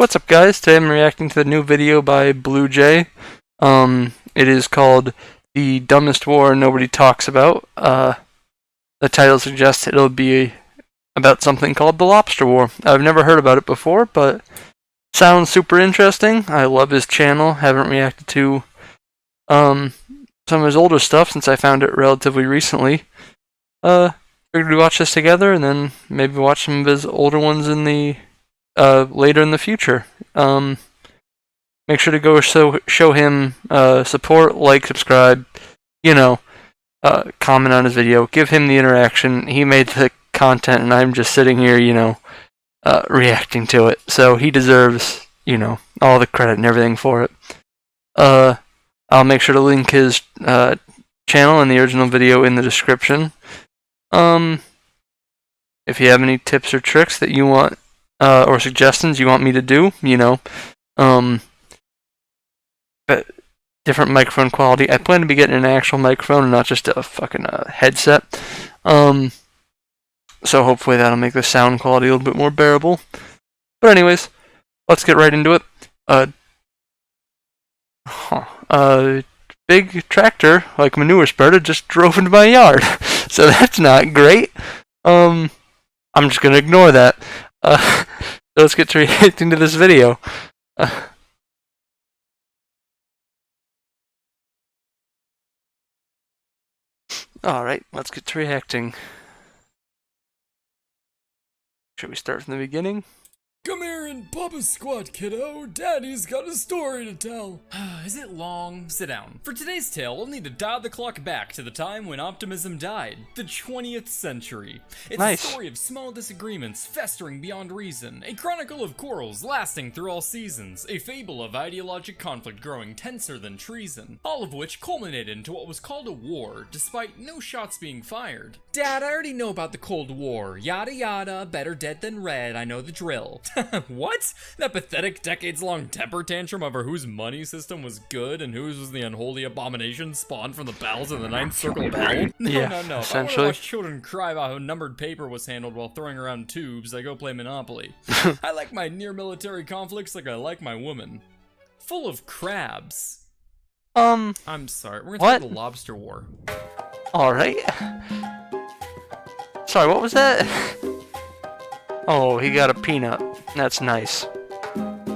What's up, guys? Today I'm reacting to the new video by BlueJay. It is called The Dumbest War Nobody Talks About. The title suggests it'll be about something called the Lobster War. I've never heard about it before, but sounds super interesting. I love his channel. Haven't reacted to some of his older stuff since I found it relatively recently. Figured we'd watch this together and then maybe watch some of his older ones in the later in the future. Make sure to go show him support, like, subscribe, comment on his video, give him the interaction. He made the content and I'm just sitting here, reacting to it. So he deserves, all the credit and everything for it. I'll make sure to link his channel and the original video in the description. If you have any tips or tricks that you want or suggestions you want me to do, different microphone quality. I plan to be getting an actual microphone and not just a fucking headset. So hopefully that'll make the sound quality a little bit more bearable. But anyways, let's get right into it. Big tractor, like manure spreader, just drove into my yard. So that's not great. I'm just gonna ignore that. Let's get straight into this video. Alright, let's get to reacting. Should we start from the beginning? Come here and pop a squat, kiddo. Daddy's got a story to tell. Is it long? Sit down. For today's tale, we'll need to dial the clock back to the time when optimism died. The 20th century. It's Nice. A story of small disagreements festering beyond reason. A chronicle of quarrels lasting through all seasons. A fable of ideologic conflict growing tenser than treason. All of which culminated into what was called a war, despite no shots being fired. Dad, I already know about the Cold War. Yada yada, better dead than red, I know the drill. What? That pathetic decades-long temper tantrum over whose money system was good and whose was the unholy abomination spawned from the bowels of the Ninth Circle of Hell? No. If I want to watch children cry about how numbered paper was handled while throwing around tubes, I go play Monopoly. I like my near-military conflicts like I like my woman. Full of crabs. I'm sorry, we're gonna talk about the Lobster War. Alright. Sorry, what was that? Oh, he got a peanut. That's nice.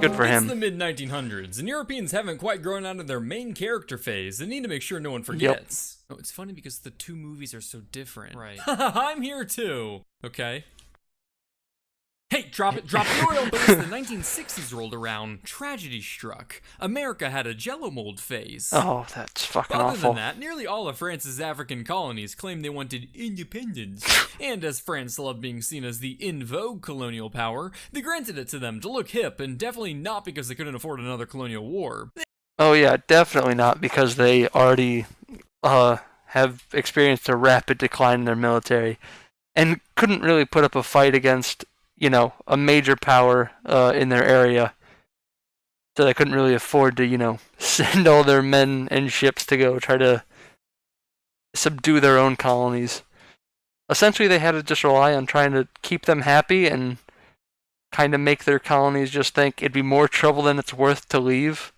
Good for him. It's the mid-1900s, and Europeans haven't quite grown out of their main character phase. They need to make sure no one forgets. Yep. Oh, it's funny because the two movies are so different. Right. I'm here too. Okay. Hey, drop it, drop the oil, but as the 1960s rolled around, tragedy struck. America had a jello mold phase. Oh, that's fucking Other awful. than that, nearly all of France's African colonies claimed they wanted independence. And as France loved being seen as the in vogue colonial power, they granted it to them to look hip, and definitely not because they couldn't afford another colonial war. Oh yeah, definitely not, because they already have experienced a rapid decline in their military and couldn't really put up a fight against, a major power in their area. So they couldn't really afford to, send all their men and ships to go try to subdue their own colonies. Essentially, they had to just rely on trying to keep them happy and kind of make their colonies just think it'd be more trouble than it's worth to leave.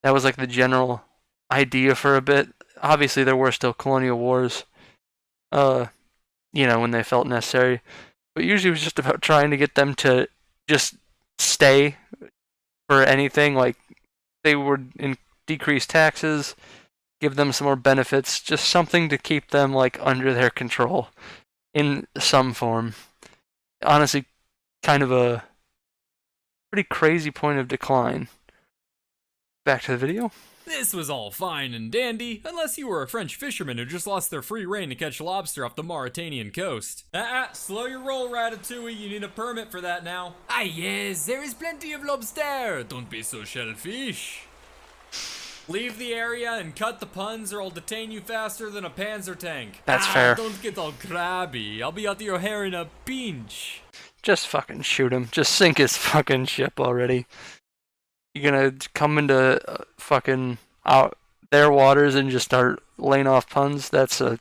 That was like the general idea for a bit. Obviously, there were still colonial wars, when they felt necessary. But usually it was just about trying to get them to just stay for anything. Like, they would decrease taxes, give them some more benefits, just something to keep them, under their control in some form. Honestly, kind of a pretty crazy point of decline. Back to the video. This was all fine and dandy, unless you were a French fisherman who just lost their free rein to catch lobster off the Mauritanian coast. Slow your roll, Ratatouille, you need a permit for that now. Ah yes, there is plenty of lobster, don't be so shellfish. Leave the area and cut the puns or I'll detain you faster than a panzer tank. That's fair. Don't get all crabby, I'll be out to your hair in a pinch. Just fucking shoot him, just sink his fucking ship already. You're gonna come into fucking out their waters and just start laying off puns? That's a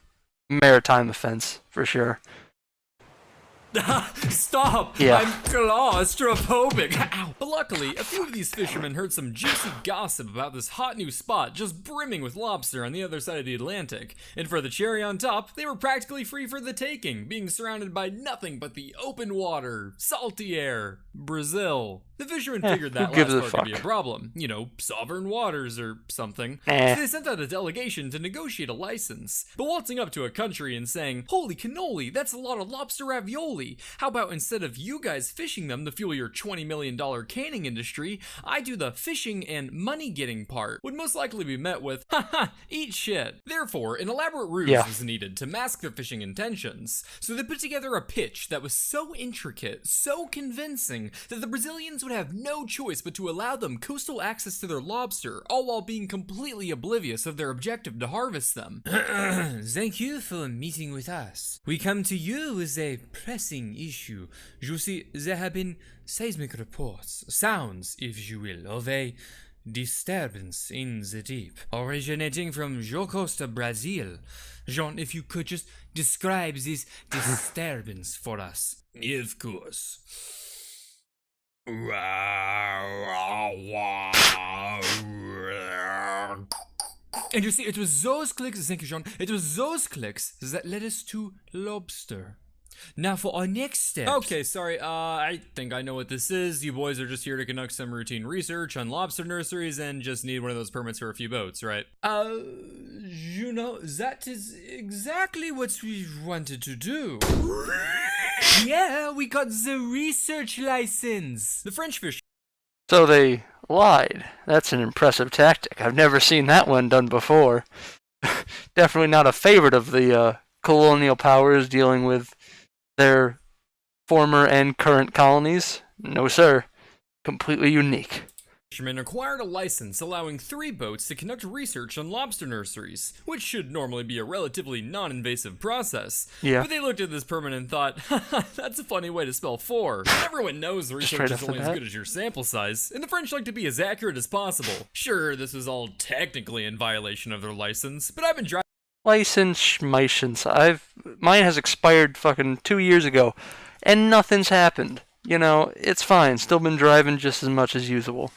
maritime offense, for sure. Stop! Yeah. I'm claustrophobic! Ow. But luckily, a few of these fishermen heard some juicy gossip about this hot new spot just brimming with lobster on the other side of the Atlantic. And for the cherry on top, they were practically free for the taking, being surrounded by nothing but the open water, salty air, Brazil. The fishermen figured that gives last a part could be a fuck? problem. You know, sovereign waters or something. Eh. So they sent out a delegation to negotiate a license. But waltzing up to a country and saying, "Holy cannoli, that's a lot of lobster ravioli. How about instead of you guys fishing them to fuel your $20 million canning industry, I do the fishing and money getting part," would most likely be met with, "Haha, eat shit." Therefore, an elaborate ruse was needed to mask their fishing intentions. So they put together a pitch that was so intricate, so convincing, that the Brazilians would have no choice but to allow them coastal access to their lobster, all while being completely oblivious of their objective to harvest them. Thank you for meeting with us. We come to you with a pressing issue. You see, there have been seismic reports, sounds, if you will, of a disturbance in the deep, originating from Jocosta, Brazil. Jean, if you could just describe this disturbance for us. Of course. And you see, it was those clicks, thank you, Jean, it was those clicks that led us to lobster. Now for our next step. Okay, sorry, I think I know what this is. You boys are just here to conduct some routine research on lobster nurseries and just need one of those permits for a few boats, right? You know, that is exactly what we wanted to do. Yeah, we got the research license. The French fish. So they lied. That's an impressive tactic. I've never seen that one done before. Definitely not a favorite of the colonial powers dealing with their former and current colonies. No, sir. Completely unique. Fishermen acquired a license allowing 3 boats to conduct research on lobster nurseries, which should normally be a relatively non-invasive process. Yeah. But they looked at this permit and thought, haha, that's a funny way to spell 4. Everyone knows research Straight is off the only as bat. good as your sample size, and the French like to be as accurate as possible. Sure, this was all technically in violation of their license, but I've been driving. License. Mine has expired fucking 2 years ago, and nothing's happened. You know, it's fine. Still been driving just as much as usual.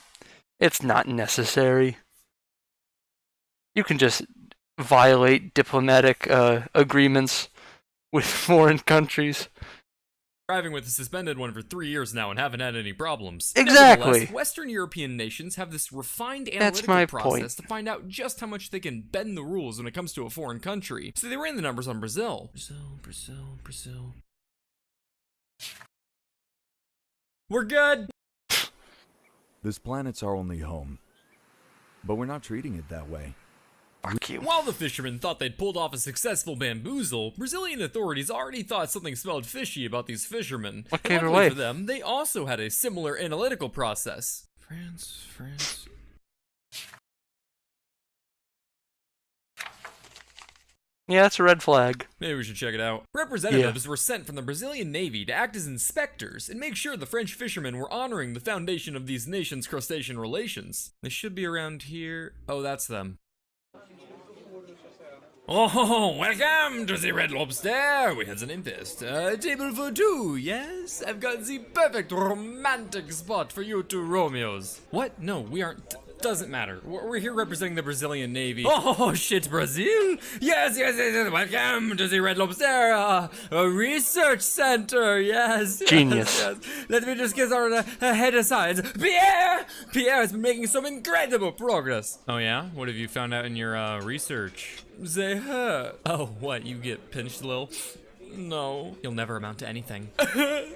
It's not necessary. You can just violate diplomatic agreements with foreign countries. Driving with a suspended one for 3 years now and haven't had any problems. Exactly. Nevertheless, Western European nations have this refined analytical my process point. to find out just how much they can bend the rules when it comes to a foreign country. So they ran the numbers on Brazil. Brazil. We're good. This planet's our only home, but we're not treating it that way. Fuck you. While the fishermen thought they'd pulled off a successful bamboozle, Brazilian authorities already thought something smelled fishy about these fishermen. What And gave it luckily away? for them, they also had a similar analytical process. France. Yeah, that's a red flag. Maybe we should check it out. Representatives were sent from the Brazilian Navy to act as inspectors and make sure the French fishermen were honoring the foundation of these nations' crustacean relations. They should be around here. Oh, that's them. Oh, welcome to the Red Lobster. We had an infest. Table for 2, yes? I've got the perfect romantic spot for you two Romeos. What? No, we aren't. Doesn't matter. We're here representing the Brazilian Navy. Oh, shit, Brazil? Yes. Welcome to the Red Lobster, a research center. Yes. Genius. Yes. Let me just get our head aside. Pierre has been making some incredible progress. Oh, yeah? What have you found out in your research? They hurt. Oh, what? You get pinched, Lil? No. You'll never amount to anything.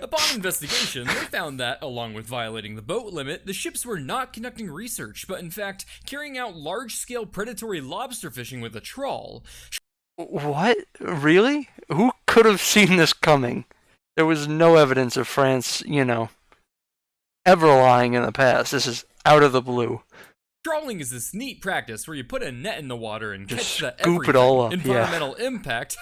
Upon investigation, they found that, along with violating the boat limit, the ships were not conducting research, but in fact, carrying out large-scale predatory lobster fishing with a trawl. What? Really? Who could have seen this coming? There was no evidence of France, ever lying in the past. This is out of the blue. Trawling is this neat practice where you put a net in the water and Just catch the scoop everything. it all up, yeah. Environmental impact?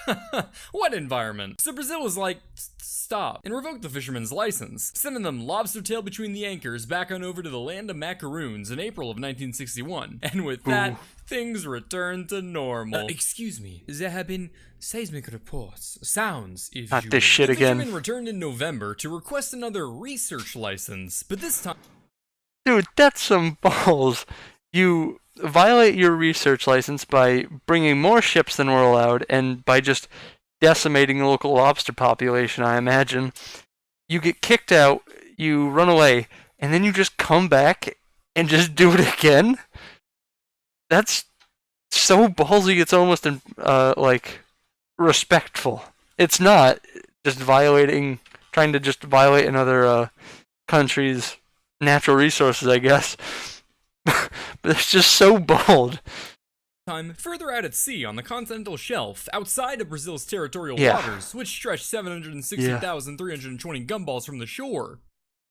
What environment? So Brazil was like, stop, and revoked the fisherman's license, sending them lobster tail between the anchors back on over to the land of macaroons in April of 1961. And with that, things returned to normal. Excuse me, there have been seismic reports, sounds, if Not you this will. shit The again. fisherman returned in November to request another research license, but this time... Dude, that's some balls. You violate your research license by bringing more ships than were allowed and by just decimating the local lobster population, I imagine. You get kicked out, you run away, and then you just come back and just do it again? That's so ballsy, it's almost like respectful. It's not just trying to just violate another country's natural resources, I guess. But it's just so bold. Time further out at sea on the continental shelf, outside of Brazil's territorial Yeah. waters, which stretch 760,320 gumballs from the shore.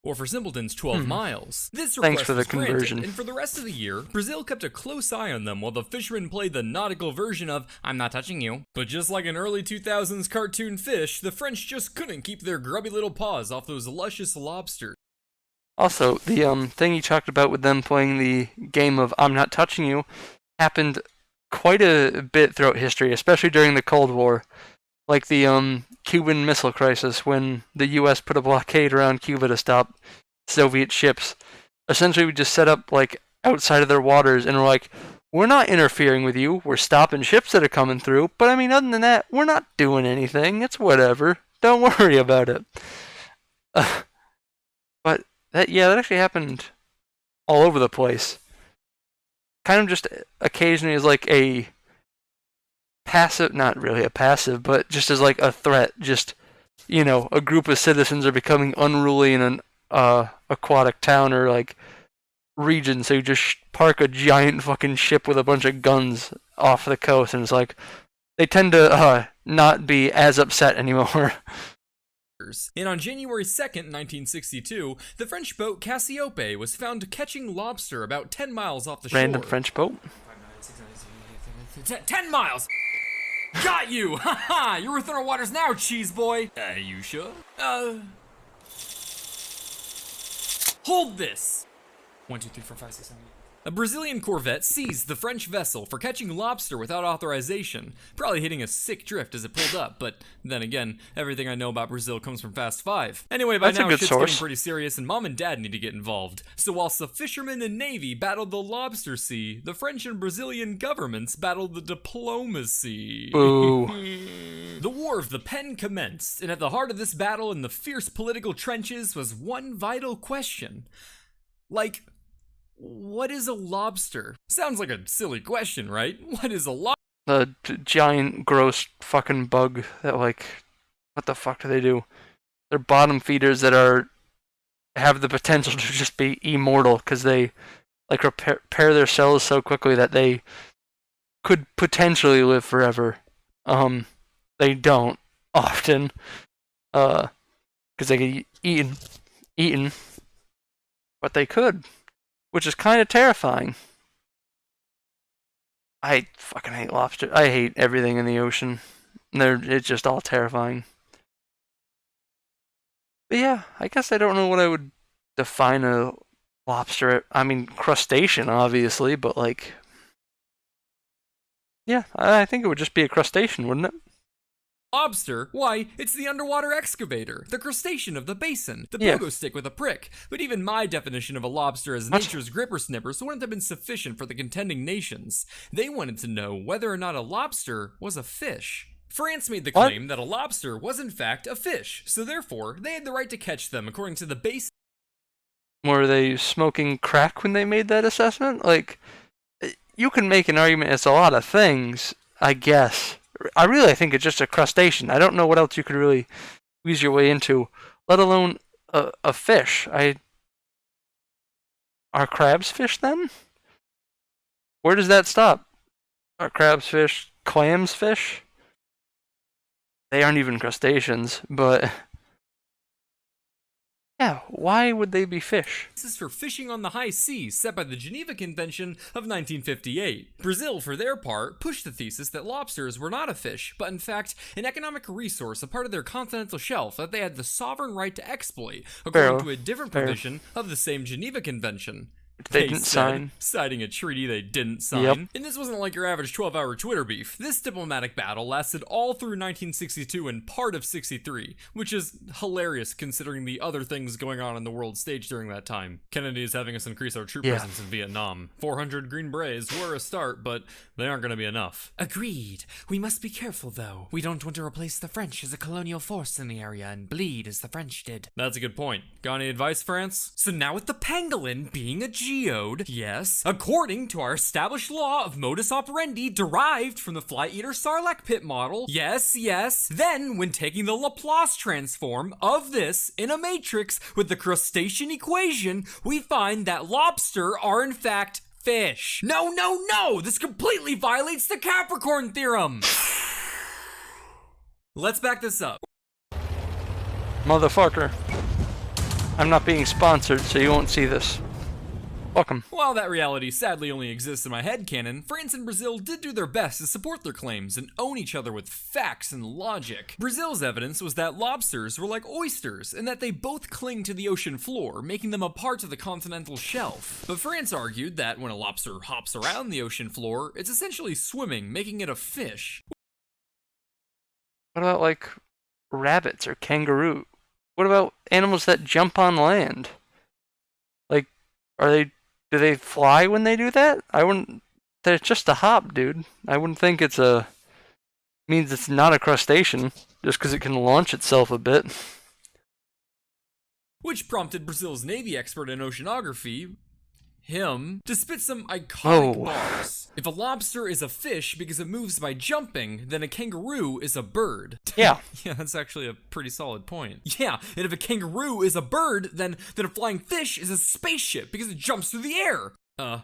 Or for simpletons, 12 miles. This request Thanks for the was granted, conversion. and for the rest of the year, Brazil kept a close eye on them while the fishermen played the nautical version of "I'm not touching you." But just like an early 2000s cartoon fish, the French just couldn't keep their grubby little paws off those luscious lobsters. Also, the thing you talked about with them playing the game of "I'm not touching you" happened quite a bit throughout history, especially during the Cold War. Like the Cuban Missile Crisis, when the U.S. put a blockade around Cuba to stop Soviet ships. Essentially, we just set up like outside of their waters, and we're like, we're not interfering with you. We're stopping ships that are coming through. But I mean, other than that, we're not doing anything. It's whatever. Don't worry about it. But that actually happened all over the place. Kind of just occasionally as like a passive, not really a passive, but just as like a threat. Just, a group of citizens are becoming unruly in an aquatic town or like region, so you just park a giant fucking ship with a bunch of guns off the coast, and it's like they tend to not be as upset anymore. And on January 2nd, 1962, the French boat Cassiope was found catching lobster about 10 miles off the shore. Random French boat. 10 miles! Got you! Haha! You're within our waters now, cheese boy! You sure? Hold this! 1, 2, 3, 4, 5, 6, 7, 8. A Brazilian corvette seized the French vessel for catching lobster without authorization, probably hitting a sick drift as it pulled up, but then again, everything I know about Brazil comes from Fast 5. Anyway, by That's a now good shit's source. getting pretty serious and Mom and Dad need to get involved. So whilst the fishermen and Navy battled the lobster sea, the French and Brazilian governments battled the diplomacy. Ooh. The War of the Pen commenced, and at the heart of this battle in the fierce political trenches was one vital question. Like, what is a lobster? Sounds like a silly question, right? What is a lobster? The giant, gross fucking bug that, like, what the fuck do they do? They're bottom feeders that have the potential to just be immortal because they, like, repair their cells so quickly that they could potentially live forever. They don't often, because they get eaten, but they could. Which is kind of terrifying. I fucking hate lobster. I hate everything in the ocean. It's just all terrifying. But yeah, I guess I don't know what I would define a lobster. I mean, crustacean, obviously, but like... Yeah, I think it would just be a crustacean, wouldn't it? Lobster? Why, it's the underwater excavator, the crustacean of the basin, the Yeah. pogo stick with a prick. But even my definition of a lobster as What? nature's gripper snippers wouldn't have been sufficient for the contending nations. They wanted to know whether or not a lobster was a fish. France made the What? claim that a lobster was in fact a fish, so therefore they had the right to catch them according to the basin. Were they smoking crack when they made that assessment? Like, you can make an argument as a lot of things, I guess. I think it's just a crustacean. I don't know what else you could really squeeze your way into, let alone a fish. Are crabs fish then? Where does that stop? Are crabs fish? Clams fish? They aren't even crustaceans, but Yeah, why would they be fish? This is for fishing on the high seas set by the Geneva Convention of 1958. Brazil, for their part, pushed the thesis that lobsters were not a fish, but in fact an economic resource, a part of their continental shelf that they had the sovereign right to exploit, according to a different provision of the same Geneva Convention. They didn't sign. Citing a treaty they didn't sign. Yep. And this wasn't like your average 12-hour Twitter beef. This diplomatic battle lasted all through 1962 and part of 63, which is hilarious considering the other things going on the world stage during that time. Kennedy is having us increase our troop presence in Vietnam. 400 Green Berets were a start, but they aren't going to be enough. Agreed. We must be careful, though. We don't want to replace the French as a colonial force in the area and bleed as the French did. That's a good point. Got any advice, France? So now with the pangolin being a geode, yes, according to our established law of modus operandi derived from the Fly Eater Sarlacc pit model, yes, then when taking the Laplace transform of this in a matrix with the crustacean equation, we find that lobster are in fact fish. No, this completely violates the Capricorn theorem. Let's back this up. Motherfucker. I'm not being sponsored, so you won't see this. Welcome. While that reality sadly only exists in my headcanon, France and Brazil did do their best to support their claims and own each other with facts and logic. Brazil's evidence was that lobsters were like oysters and that they both cling to the ocean floor, making them a part of the continental shelf. But France argued that when a lobster hops around the ocean floor, it's essentially swimming, making it a fish. What about, like, rabbits or kangaroo? What about animals that jump on land? Like, do they fly when they do that? I wouldn't. They're just a hop, dude. I wouldn't think means it's not a crustacean just because it can launch itself a bit. Which prompted Brazil's Navy expert in oceanography, him, to spit some iconic bars. If a lobster is a fish because it moves by jumping, then a kangaroo is a bird. Yeah. Yeah, that's actually a pretty solid point. Yeah, and if a kangaroo is a bird, then a flying fish is a spaceship because it jumps through the air. A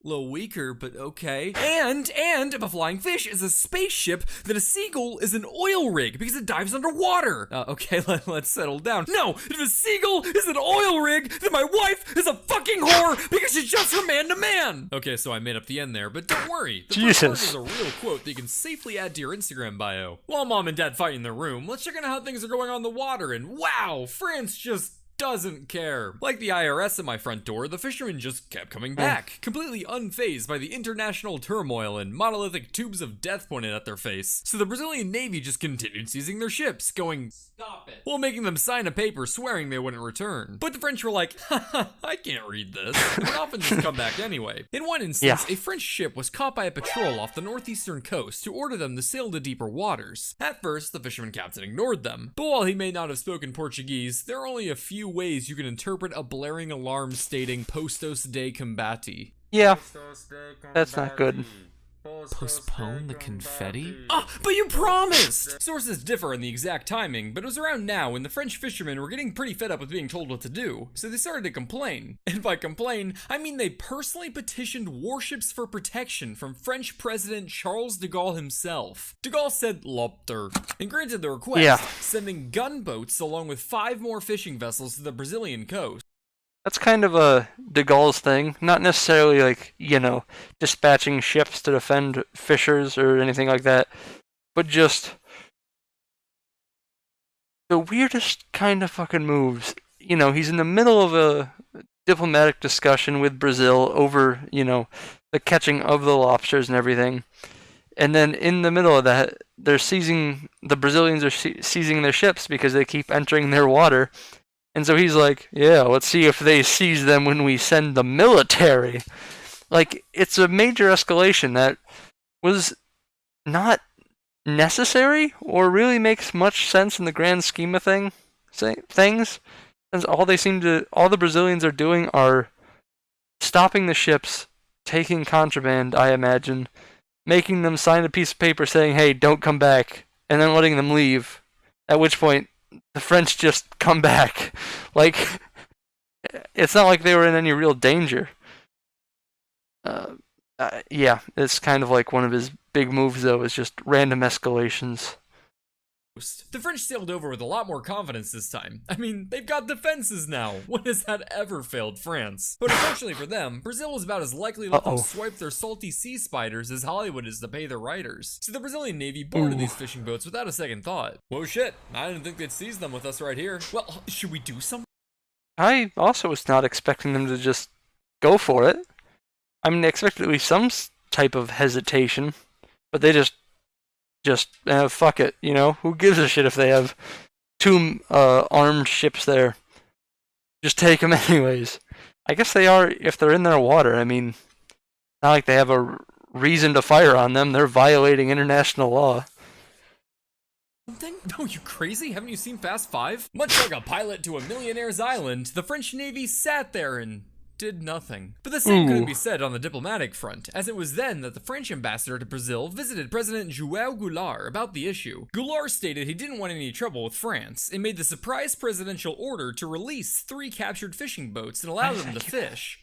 little weaker, but okay. And if a flying fish is a spaceship, then a seagull is an oil rig because it dives underwater. Okay, let's settle down. No, if a seagull is an oil rig, then my wife is a fucking whore because she jumps from man to man. Okay, so I made up the end there, but don't worry. The first part is a real quote that you can safely add to your Instagram bio. While mom and dad fight in their room, let's check on how things are going on the water, and wow, France just doesn't care. Like the IRS at my front door, the fishermen just kept coming back, completely unfazed by the international turmoil and monolithic tubes of death pointed at their face. So the Brazilian Navy just continued seizing their ships, going, "Stop it," while making them sign a paper swearing they wouldn't return. But the French were like, haha, I can't read this, and would often just come back anyway. In one instance, a French ship was caught by a patrol off the northeastern coast to order them to sail to deeper waters. At first, the fisherman captain ignored them, but while he may not have spoken Portuguese, there are only a few ways you can interpret a blaring alarm stating Postos de Combate. Yeah, that's not good. Postpone the confetti? But you promised! Sources differ on the exact timing, but it was around now when the French fishermen were getting pretty fed up with being told what to do, so they started to complain. And by complain, I mean they personally petitioned warships for protection from French President Charles de Gaulle himself. De Gaulle said lobster, and granted the request, sending gunboats along with 5 more fishing vessels to the Brazilian coast. That's kind of a de Gaulle's thing. Not necessarily like, dispatching ships to defend fishers or anything like that, but just the weirdest kind of fucking moves. He's in the middle of a diplomatic discussion with Brazil over, the catching of the lobsters and everything. And then in the middle of that, the Brazilians are seizing their ships because they keep entering their water. And so he's like, yeah, let's see if they seize them when we send the military. Like, it's a major escalation that was not necessary or really makes much sense in the grand scheme of things. Since all the Brazilians are doing are stopping the ships, taking contraband, I imagine, making them sign a piece of paper saying, hey, don't come back, and then letting them leave. At which point, the French just come back. Like, it's not like they were in any real danger. Yeah, it's kind of like one of his big moves, though, is just random escalations. The French sailed over with a lot more confidence this time. I mean, they've got defenses now. When has that ever failed France? But unfortunately for them, Brazil was about as likely to let them swipe their salty sea spiders as Hollywood is to pay their writers. So the Brazilian Navy boarded these fishing boats without a second thought. Whoa shit, I didn't think they'd seize them with us right here. Well, should we do something? I also was not expecting them to just go for it. I mean, they expected at least some type of hesitation, but they just fuck it, you know? Who gives a shit if they have two armed ships there? Just take them anyways. I guess they are, if they're in their water. I mean, not like they have a reason to fire on them. They're violating international law. No, you crazy? Haven't you seen Fast 5? Much like a pilot to a millionaire's island, the French Navy sat there and did nothing. But the same couldn't be said on the diplomatic front, as it was then that the French ambassador to Brazil visited President João Goulart about the issue. Goulart stated he didn't want any trouble with France, and made the surprise presidential order to release 3 captured fishing boats and allow them to fish.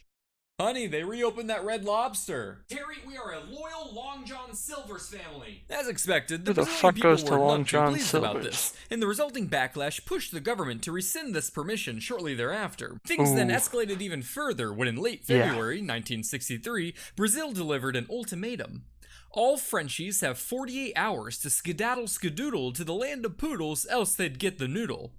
Honey, they reopened that Red Lobster. Terry, we are a loyal Long John Silver's family. As expected, the Who the Brazilian fuck people goes to were Long not too John pleased about Silver's? this, and the resulting backlash pushed the government to rescind this permission shortly thereafter. Things then escalated even further when in late February 1963, Brazil delivered an ultimatum. All Frenchies have 48 hours to skedaddle to the land of poodles, else they'd get the noodle.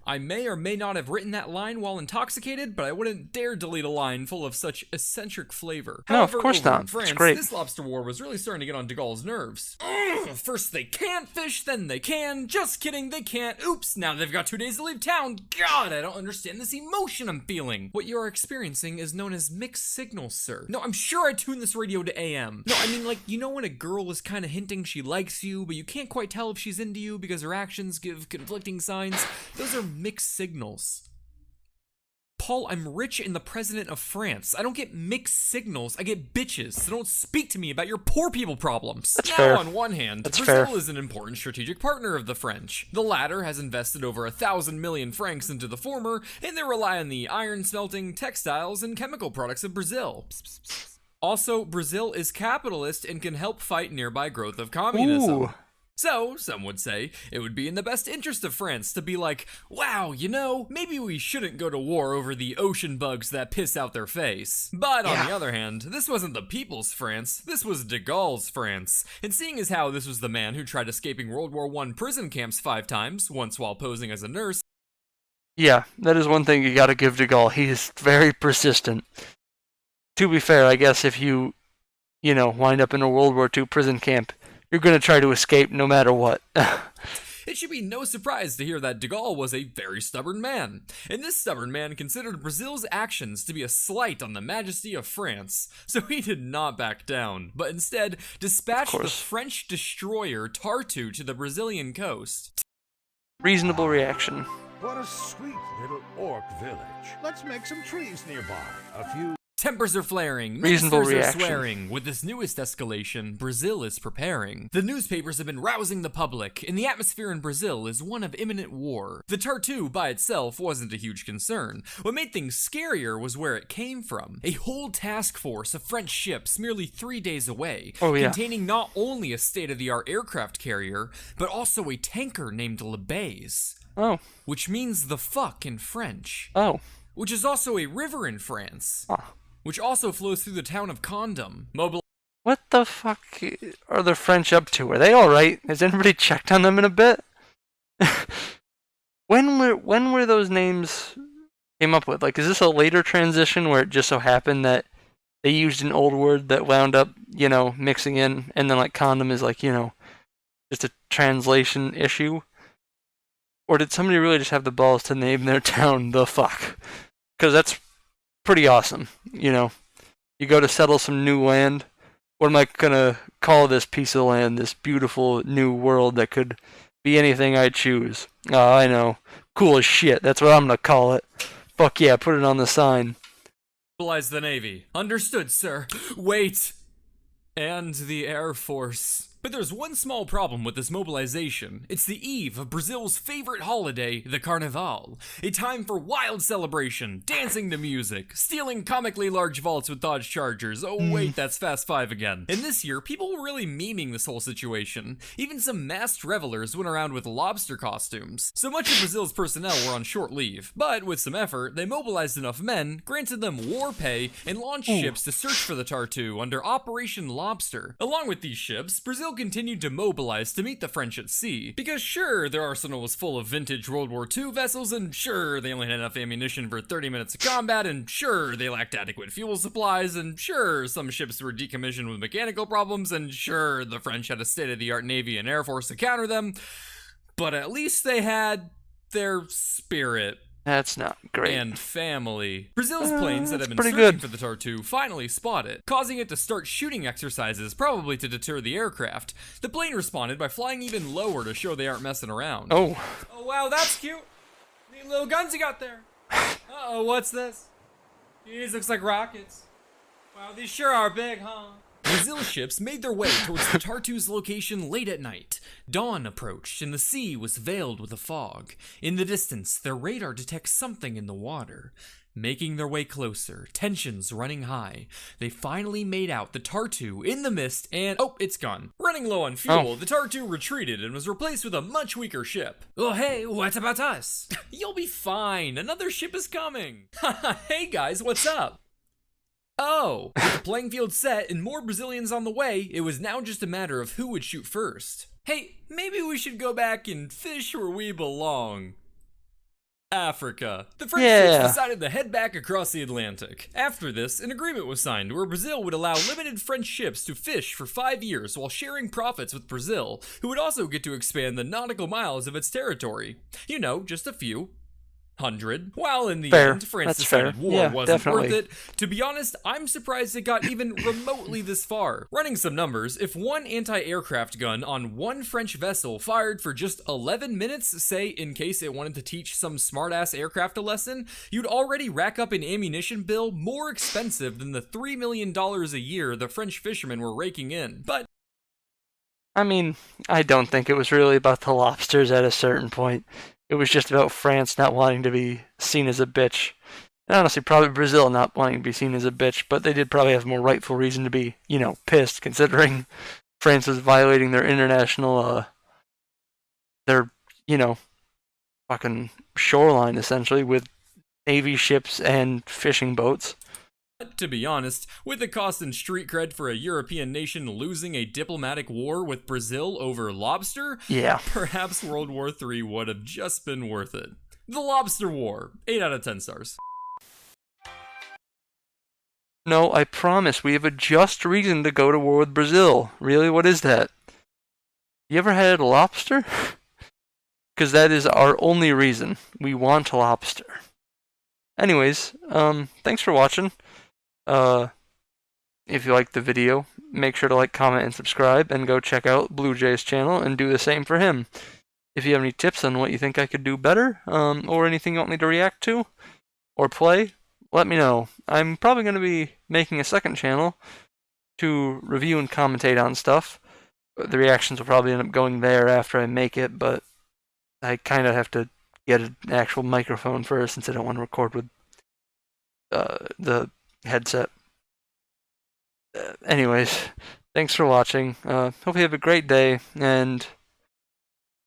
I may or may not have written that line while intoxicated, but I wouldn't dare delete a line full of such eccentric flavor. No, of However, course over not. in France, It's great. this lobster war was really starting to get on de Gaulle's nerves. Ugh, first they can't fish, then they can. Just kidding, they can't. Oops, now they've got 2 days to leave town. God, I don't understand this emotion I'm feeling. What you are experiencing is known as mixed signals, sir. No, I'm sure I tuned this radio to AM. No, I mean, like, you know when a girl is kind of hinting she likes you, but you can't quite tell if she's into you because her actions give conflicting signs? Those are mixed signals. Paul, I'm rich and the president of France. I don't get mixed signals, I get bitches, so don't speak to me about your poor people problems. That's now, fair. on one hand, That's Brazil fair. is an important strategic partner of the French. The latter has invested over 1,000 million francs into the former, and they rely on the iron smelting, textiles, and chemical products of Brazil. Also, Brazil is capitalist and can help fight nearby growth of communism. Ooh. So, some would say, it would be in the best interest of France to be like, wow, you know, maybe we shouldn't go to war over the ocean bugs that piss out their face. But on the other hand, this wasn't the people's France, this was de Gaulle's France. And seeing as how this was the man who tried escaping World War I prison camps 5 times, once while posing as a nurse. Yeah, that is one thing you gotta give de Gaulle. He is very persistent. To be fair, I guess if you wind up in a World War II prison camp, you're gonna try to escape no matter what. It should be no surprise to hear that de Gaulle was a very stubborn man, and this stubborn man considered Brazil's actions to be a slight on the majesty of France, so he did not back down, but instead dispatched the French destroyer Tartu to the Brazilian coast. Reasonable reaction. What a sweet little orc village. Let's make some trees nearby. A few... Tempers are flaring, Reasonable ministers are reaction. swearing. With this newest escalation, Brazil is preparing. The newspapers have been rousing the public, and the atmosphere in Brazil is one of imminent war. The Tartu by itself wasn't a huge concern. What made things scarier was where it came from. A whole task force of French ships merely 3 days away, containing not only a state-of-the-art aircraft carrier, but also a tanker named Le Baise. Oh. Which means the fuck in French. Oh. Which is also a river in France. Which also flows through the town of Condom. What the fuck are the French up to? Are they alright? Has anybody checked on them in a bit? When were those names came up with? Like, is this a later transition where it just so happened that they used an old word that wound up, mixing in, and then like condom is like, just a translation issue? Or did somebody really just have the balls to name their town the fuck? Because that's pretty awesome, You go to settle some new land. What am I gonna call this piece of land, this beautiful new world that could be anything I choose? Oh, I know. Cool as shit. That's what I'm gonna call it. Fuck yeah, put it on the sign. Mobilize the Navy. Understood, sir. Wait. And the Air Force. But there's one small problem with this mobilization. It's the eve of Brazil's favorite holiday, the Carnival. A time for wild celebration, dancing to music, stealing comically large vaults with Dodge Chargers. Oh wait, that's Fast 5 again. And this year, people were really memeing this whole situation. Even some masked revelers went around with lobster costumes. So much of Brazil's personnel were on short leave, but with some effort, they mobilized enough men, granted them war pay, and launched ships to search for the Tartu under Operation Lobster. Along with these ships, Brazil continued to mobilize to meet the French at sea. Because sure, their arsenal was full of vintage World War II vessels, and sure, they only had enough ammunition for 30 minutes of combat, and sure, they lacked adequate fuel supplies, and sure, some ships were decommissioned with mechanical problems, and sure, the French had a state-of-the-art navy and air force to counter them, but at least they had their spirit. That's not great. And family. Brazil's planes that have been pretty searching good. for the Tartu finally spot it, causing it to start shooting exercises, probably to deter the aircraft. The plane responded by flying even lower to show they aren't messing around. Oh. Oh wow, that's cute. Neat little guns you got there. Uh-oh, what's this? These looks like rockets. Wow, these sure are big, huh? Brazil ships made their way towards the Tartu's location late at night. Dawn approached and the sea was veiled with a fog. In the distance, their radar detects something in the water. Making their way closer, tensions running high, they finally made out the Tartu in the mist and oh, it's gone. Running low on fuel, the Tartu retreated and was replaced with a much weaker ship. Oh hey, what about us? You'll be fine, another ship is coming. Hey guys, what's up? Oh, with the playing field set and more Brazilians on the way, it was now just a matter of who would shoot first. Hey, maybe we should go back and fish where we belong. Africa. The French ships decided to head back across the Atlantic. After this, an agreement was signed where Brazil would allow limited French ships to fish for 5 years while sharing profits with Brazil, who would also get to expand the nautical miles of its territory. You know, just a few. 100. While in the end, France decided war wasn't worth it. To be honest, I'm surprised it got even remotely this far. Running some numbers, if one anti-aircraft gun on one French vessel fired for just 11 minutes, say in case it wanted to teach some smart-ass aircraft a lesson, you'd already rack up an ammunition bill more expensive than the $3 million a year the French fishermen were raking in. But I mean, I don't think it was really about the lobsters at a certain point. It was just about France not wanting to be seen as a bitch. And honestly, probably Brazil not wanting to be seen as a bitch, but they did probably have more rightful reason to be, you know, pissed, considering France was violating their international, their, you know, fucking shoreline, essentially, with Navy ships and fishing boats. to be honest, with the cost and street cred for a European nation losing a diplomatic war with Brazil over lobster, perhaps World War III would have just been worth it. The Lobster War, 8 out of 10 stars. No, I promise, we have a just reason to go to war with Brazil. Really, what is that? You ever had a lobster? Because that is our only reason. We want lobster. Anyways, thanks for watching. If you liked the video, make sure to like, comment, and subscribe, and go check out BlueJay's channel and do the same for him. If you have any tips on what you think I could do better, or anything you want me to react to, or play, let me know. I'm probably going to be making a second channel to review and commentate on stuff. The reactions will probably end up going there after I make it, but I kind of have to get an actual microphone first since I don't want to record with the headset. Anyways, thanks for watching. Hope you have a great day, and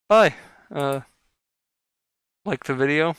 bye. Like the video.